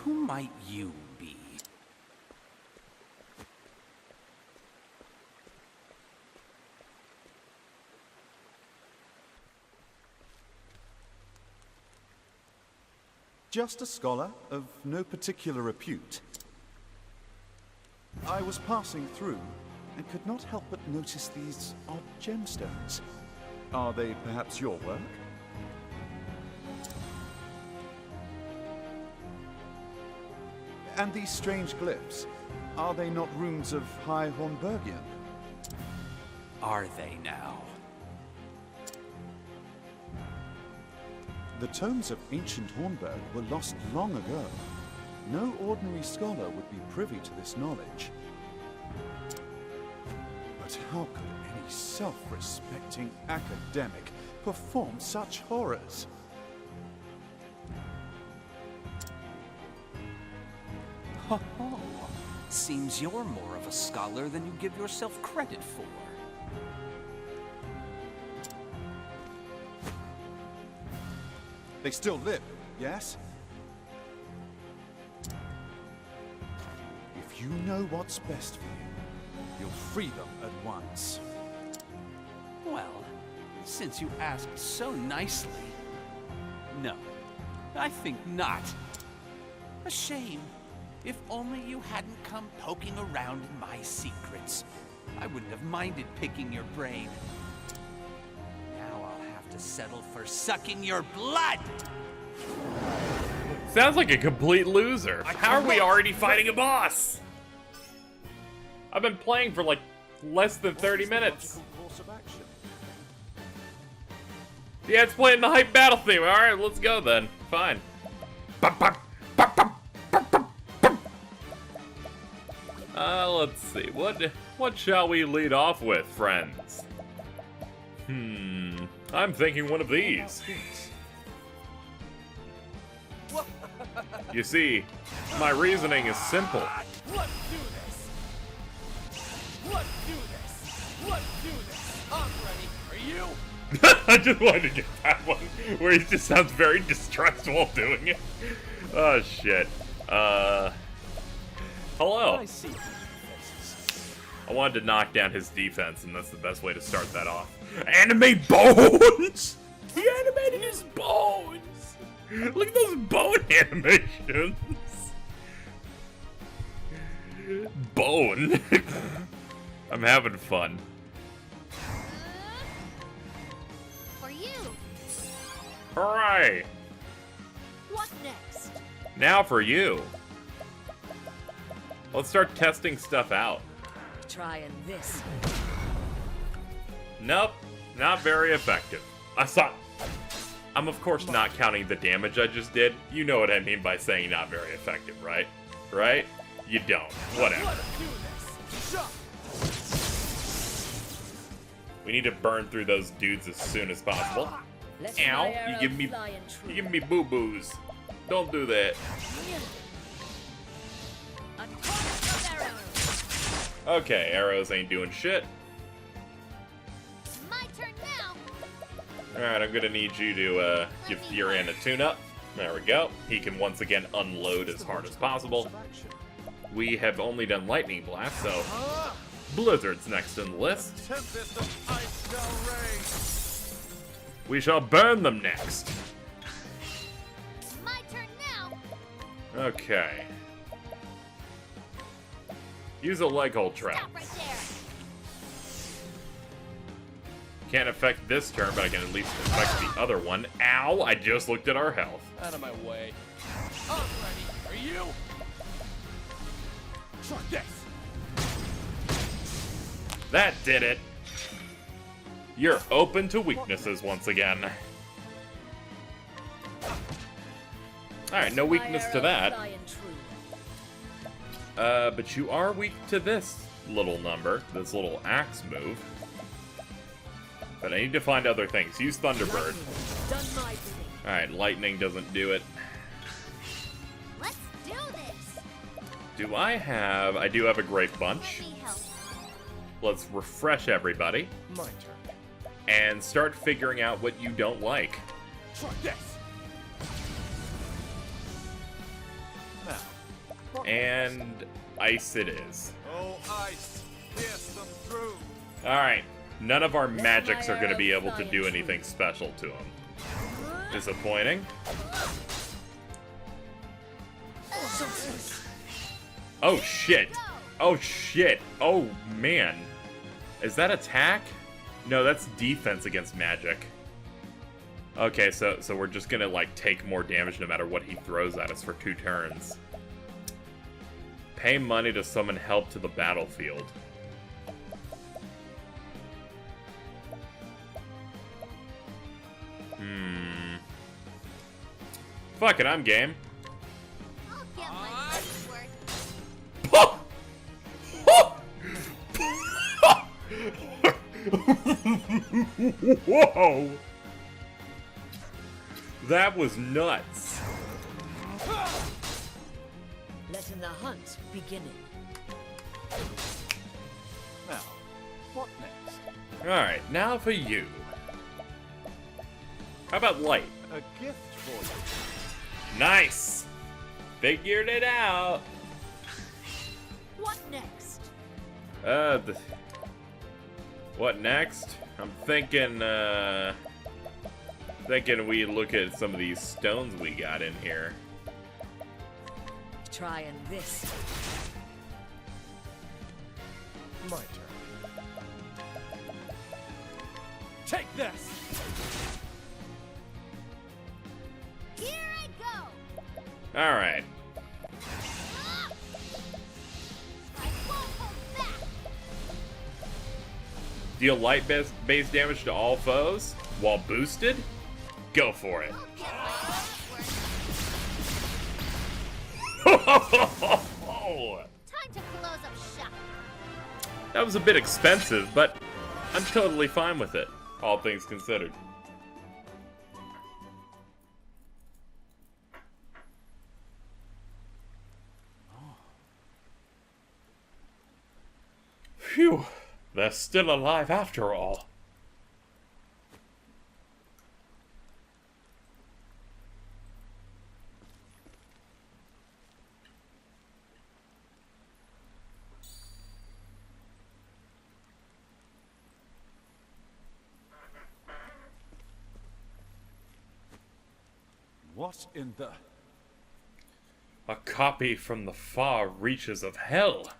who might you be? Just a scholar of no particular repute. I was passing through and could not help but notice these odd gemstones. Are they perhaps your work? And these strange glyphs, are they not runes of High Hornburgian? Are they now? The tomes of ancient Hornburg were lost long ago. No ordinary scholar would be privy to this knowledge. But how could any self-respecting academic perform such horrors? Ho ho! Seems you're more of a scholar than you give yourself credit for. They still live, yes? If you know what's best for you, you'll free them at once. Well, since you asked so nicely... No, I think not. A shame. If only you hadn't come poking around in my secrets. I wouldn't have minded picking your brain. Now I'll have to settle for sucking your blood! Sounds like a complete loser. How are we already fighting a boss? I've been playing for like less than 30 minutes. Yeah, it's playing the hype battle theme. Alright, let's go then. Fine. Let's see. What shall we lead off with, friends? I'm thinking one of these. You see, my reasoning is simple. Let's do this! Let's do this! Let's do this! I'm ready. Are you? I just wanted to get that one, where he just sounds very distressed while doing it. Oh, shit. Hello. I wanted to knock down his defense, and that's the best way to start that off. Animate bones! He animated his bones! Look at those bone animations! Bone. I'm having fun. For you. Hooray! What next? Now for you. Let's start testing stuff out. Trying this. Nope, not very effective. I'm of course not counting the damage I just did. You know what I mean by saying not very effective, right? Right? You don't. Whatever. We need to burn through those dudes as soon as possible. Ow! You give me boo-boos. Don't do that. Okay, arrows ain't doing shit. My turn now. Alright, I'm gonna need you to give Furian a tune-up. There we go. He can once again unload as hard as possible. We have only done Lightning Blast, so Blizzard's next in the list. We shall burn them next. My turn now. Okay. Use a leg hold trap. Stop right there. Can't affect this turn, but I can at least affect the other one. Ow! I just looked at our health. Out of my way. I'm ready. Are you? Try this. That did it. You're open to weaknesses once again. Alright, no weakness to that. But you are weak to this little number, this little axe move. But I need to find other things. Use Thunderbird. Alright, lightning doesn't do it. Let's do this. Do I do have a great bunch. Let's refresh everybody. My turn. And start figuring out what you don't like. Try this. Now, And ice it is. Oh, ice, pierce them through. Alright, none of our magics my are going to be arrow able to fly do and anything special to him. Disappointing. Oh shit. Oh shit. Oh man. Is that attack? No, that's defense against magic. Okay, so we're just gonna like take more damage no matter what he throws at us for 2 turns. Pay money to summon help to the battlefield. Fuck it, I'm game. I'll get my money's worth. Whoa! That was nuts. Letting the hunt begin. Now, what next? Alright, now for you. How about light? A gift for you. Nice! Figured it out. What next? What next? I'm thinking we look at some of these stones we got in here. Trying this. My turn. Take this. Here I go. Alright. I won't hold back. Deal light-based damage to all foes while boosted? Go for it. I'll get my money's worth. Time to close up shop. That was a bit expensive, but I'm totally fine with it, all things considered. Phew, they're still alive after all. What in the... A copy from the far reaches of hell.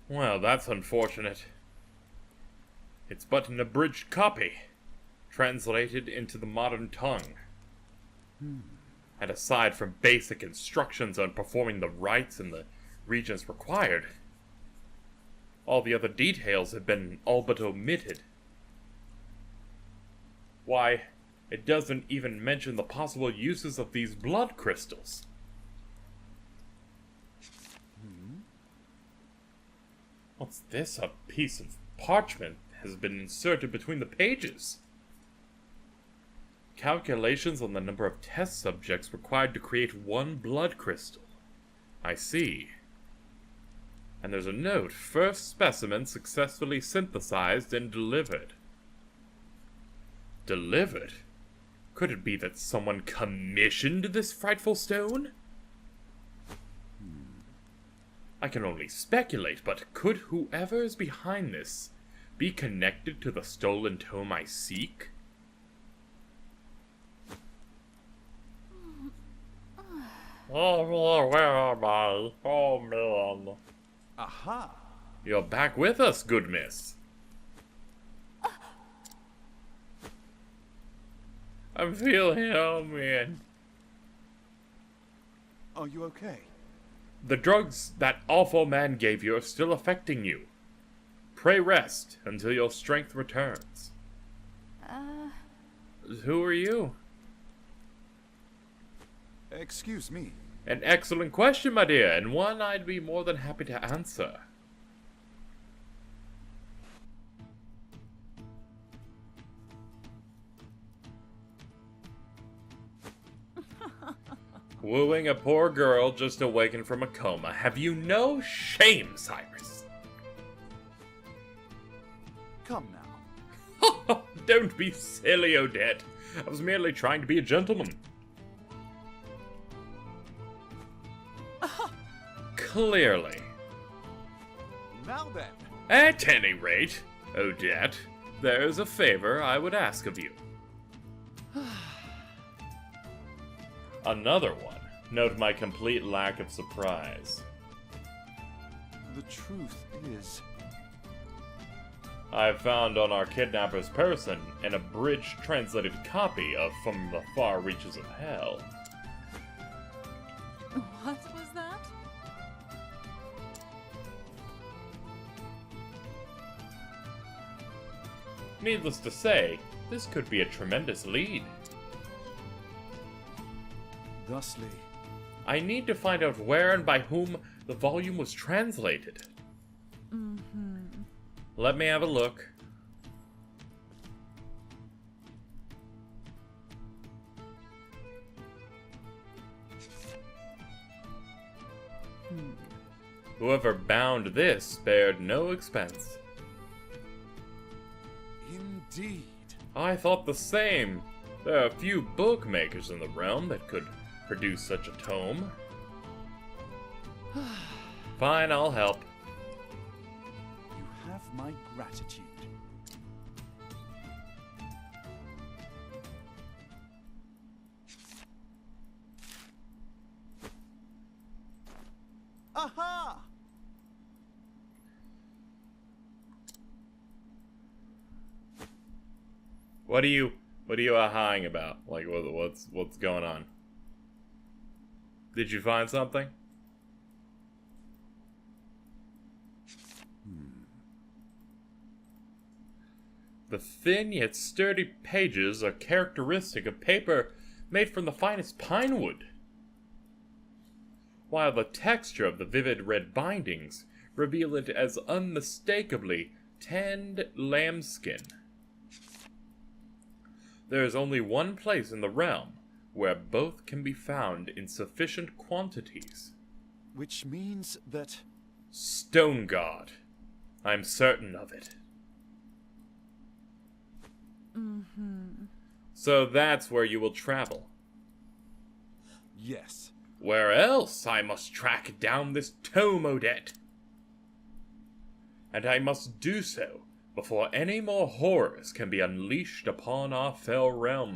Well, that's unfortunate. It's but an abridged copy, translated into the modern tongue. And aside from basic instructions on performing the rites in the regions required, all the other details have been all but omitted. Why, it doesn't even mention the possible uses of these blood crystals. What's this? A piece of parchment has been inserted between the pages. Calculations on the number of test subjects required to create 1 blood crystal. I see. And there's a note. First specimen successfully synthesized and delivered. Delivered? Could it be that someone commissioned this frightful stone? I can only speculate, but could whoever is behind this be connected to the stolen tome I seek? Oh, where am I? Oh, man. Aha! You're back with us, good miss. I'm feeling, oh man. Are you okay? The drugs that awful man gave you are still affecting you. Pray rest until your strength returns. Who are you? Excuse me. An excellent question, my dear, and one I'd be more than happy to answer. Wooing a poor girl just awakened from a coma. Have you no shame, Cyrus? Come now. Don't be silly, Odette. I was merely trying to be a gentleman. Clearly. Now then. At any rate, Odette, there's a favor I would ask of you. Another one. Note my complete lack of surprise. The truth is... I found on our kidnapper's person an abridged translated copy of From the Far Reaches of Hell. What was that? Needless to say, this could be a tremendous lead. Thusly, I need to find out where and by whom the volume was translated. Let me have a look. Whoever bound this spared no expense. indeed. I thought the same. There are few bookmakers in the realm that could produce such a tome. Fine, I'll help. You have my gratitude. Aha! What are you ahaing about? Like, what's going on? Did you find something? The thin yet sturdy pages are characteristic of paper made from the finest pine wood, while the texture of the vivid red bindings reveal it as unmistakably tanned lambskin. There is only one place in the realm where both can be found in sufficient quantities. Which means that... Stone God. I'm certain of it. So that's where you will travel. Yes. Where else I must track down this tome, Odette. And I must do so before any more horrors can be unleashed upon our fell realm.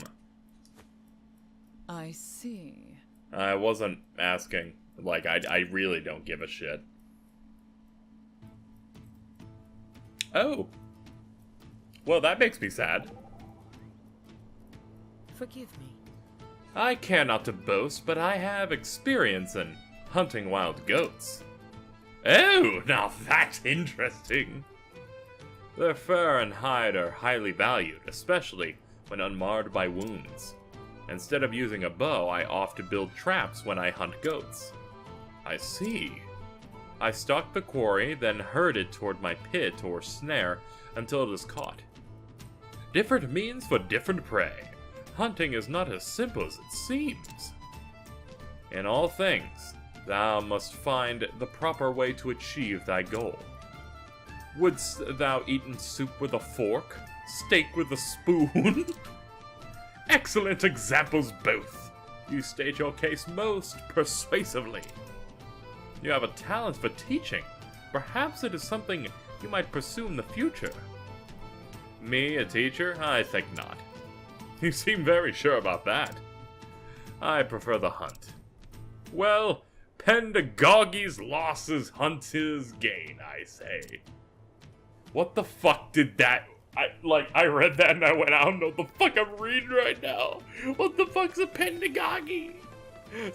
I see. I wasn't asking. Like, I really don't give a shit. Oh. Well, that makes me sad. Forgive me. I care not to boast, but I have experience in hunting wild goats. Oh, now that's interesting. Their fur and hide are highly valued, especially when unmarred by wounds. Instead of using a bow, I opt to build traps when I hunt goats. I see. I stalk the quarry, then herd it toward my pit or snare until it is caught. Different means for different prey. Hunting is not as simple as it seems. In all things, thou must find the proper way to achieve thy goal. Wouldst thou eaten soup with a fork? Steak with a spoon? Excellent examples both. You state your case most persuasively. You have a talent for teaching. Perhaps it is something you might pursue in the future. Me, a teacher? I think not. You seem very sure about that. I prefer the hunt. Well, Pendagogy's loss is hunt's gain, I say. What the fuck did that... I read that and I went, I don't know what the fuck I'm reading right now. What the fuck's a Pendagogy?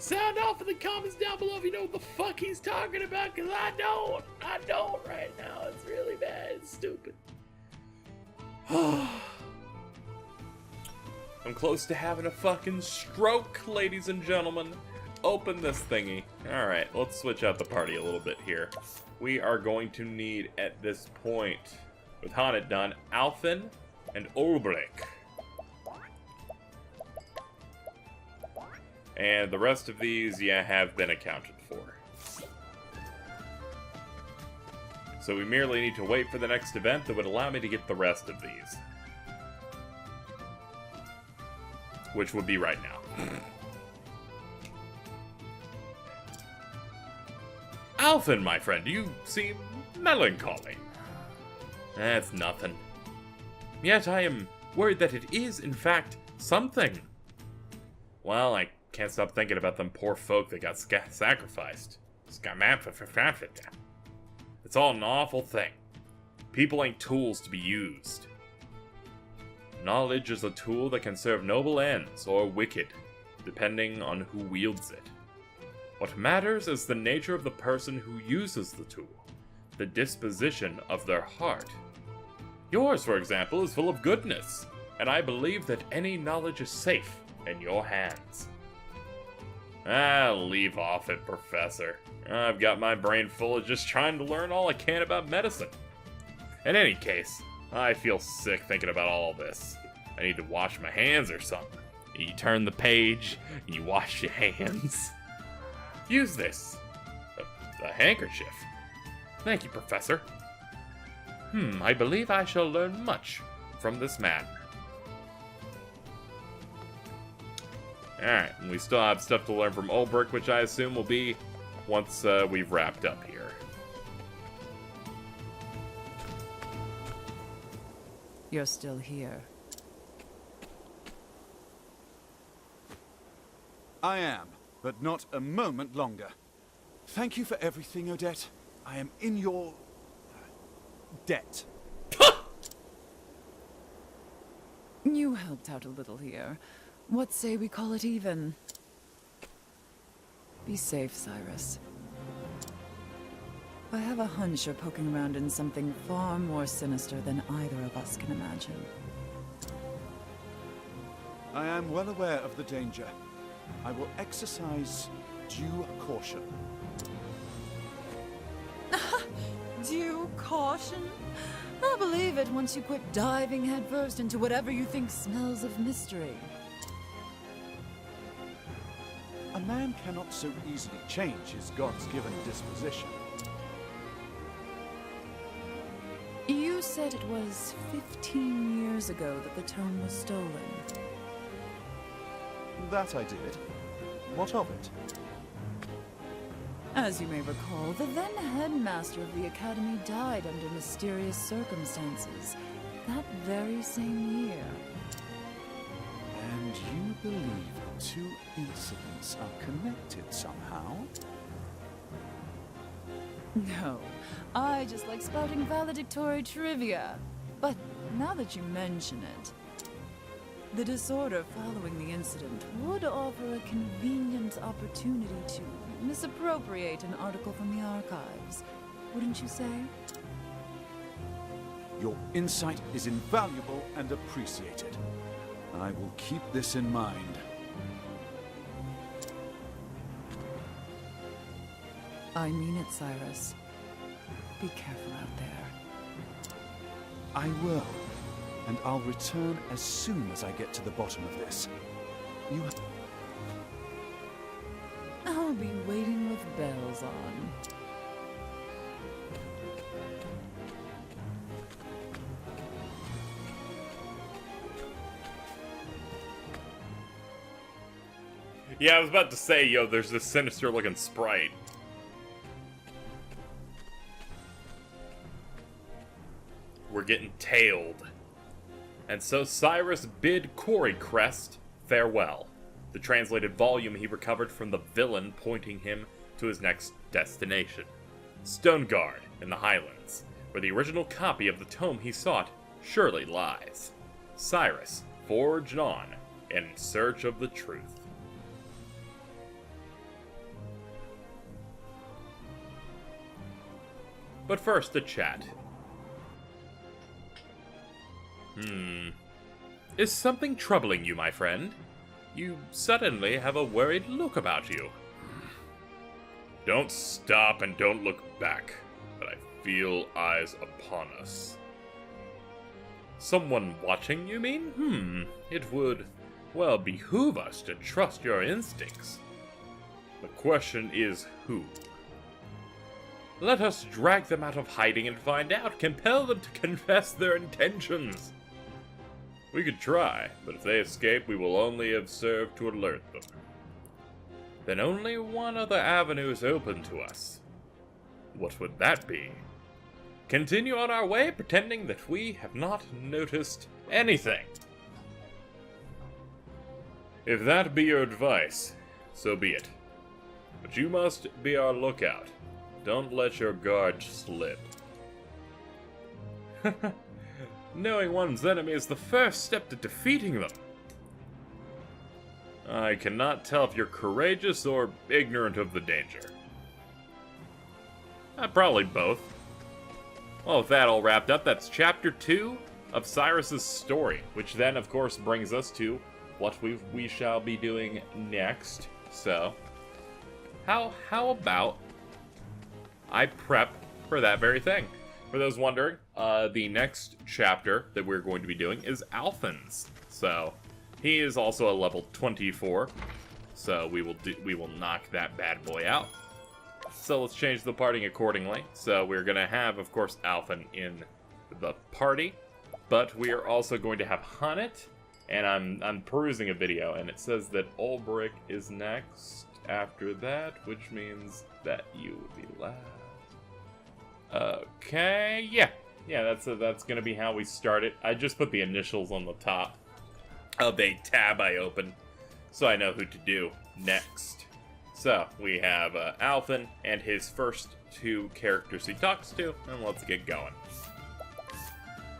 Sound off in the comments down below if you know what the fuck he's talking about, because I don't. I don't right now. It's really bad. It's stupid. I'm close to having a fucking stroke, ladies and gentlemen. Open this thingy. Alright, let's switch out the party a little bit here. We are going to need, at this point, with Haunted done, Alfin and Ulbrich. And the rest of these, yeah, have been accounted for. So we merely need to wait for the next event that would allow me to get the rest of these. which would be right now. Alphen, my friend, you seem melancholy. That's nothing. Yet I am worried that it is, in fact, something. Well, I can't stop thinking about them poor folk that got sacrificed. It's all an awful thing. People ain't tools to be used. Knowledge is a tool that can serve noble ends or wicked, depending on who wields it. What matters is the nature of the person who uses the tool, the disposition of their heart. Yours, for example, is full of goodness, and I believe that any knowledge is safe in your hands. Leave off it, Professor. I've got my brain full of just trying to learn all I can about medicine. In any case, I feel sick thinking about all this. I need to wash my hands or something. You turn the page, and you wash your hands. Use this. A handkerchief. Thank you, Professor. I believe I shall learn much from this man. Alright, and we still have stuff to learn from Ulbrich, which I assume will be once we've wrapped up here. You're still here. I am, but not a moment longer. Thank you for everything, Odette. I am in your debt. You helped out a little here. What say we call it even? Be safe, Cyrus. I have a hunch you're poking around in something far more sinister than either of us can imagine. I am well aware of the danger. I will exercise due caution. Due caution? I'll believe it once you quit diving headfirst into whatever you think smells of mystery. A man cannot so easily change his God's-given disposition. You said it was 15 years ago that the tome was stolen. That I did. What of it? As you may recall, the then headmaster of the academy died under mysterious circumstances that very same year. And you believe the two incidents are connected somehow? No, I just like spouting valedictory trivia. But now that you mention it, the disorder following the incident would offer a convenient opportunity to misappropriate an article from the archives, wouldn't you say? Your insight is invaluable and appreciated. I will keep this in mind. I mean it, Cyrus. Be careful out there. I will, and I'll return as soon as I get to the bottom of this. You... I'll be waiting with bells on. Yeah, I was about to say, yo, there's this sinister looking sprite. We're getting tailed. And so Cyrus bid Crest farewell, the translated volume he recovered from the villain pointing him to his next destination, Stoneguard in the Highlands, where the original copy of the tome he sought surely lies. Cyrus forged on in search of the truth. But first, a chat. Is something troubling you, my friend? You suddenly have a worried look about you. Don't stop and don't look back, but I feel eyes upon us. Someone watching, you mean? It would, well, behoove us to trust your instincts. The question is who? Let us drag them out of hiding and find out, compel them to confess their intentions. We could try, but if they escape, we will only have served to alert them. Then only one other avenue is open to us. What would that be? Continue on our way, pretending that we have not noticed anything. If that be your advice, so be it. But you must be our lookout. Don't let your guard slip. Knowing one's enemy is the first step to defeating them. I cannot tell if you're courageous or ignorant of the danger. Probably both. Well, with that all wrapped up, that's Chapter 2 of Cyrus's story, which then, of course, brings us to what we shall be doing next. So, how about I prep for that very thing? For those wondering, the next chapter that we're going to be doing is Alphen's. So, he is also a level 24. So we will knock that bad boy out. So let's change the parting accordingly. So we're gonna have, of course, Alphen in the party, but we are also going to have Hunnet. And I'm perusing a video, and it says that Ulbrich is next after that, which means that you will be last. Okay, yeah, that's gonna be how we start it. I just put the initials on the top of a tab I opened, so I know who to do next. So we have Alphen and his first two characters he talks to, and let's get going.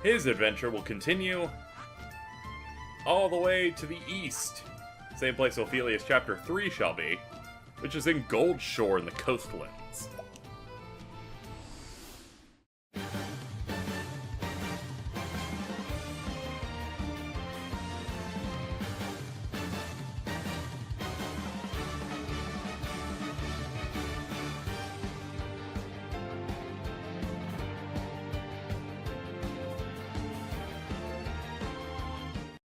His adventure will continue all the way to the east, same place Ophelia's Chapter 3 shall be, which is in Goldshore in the Coastlands.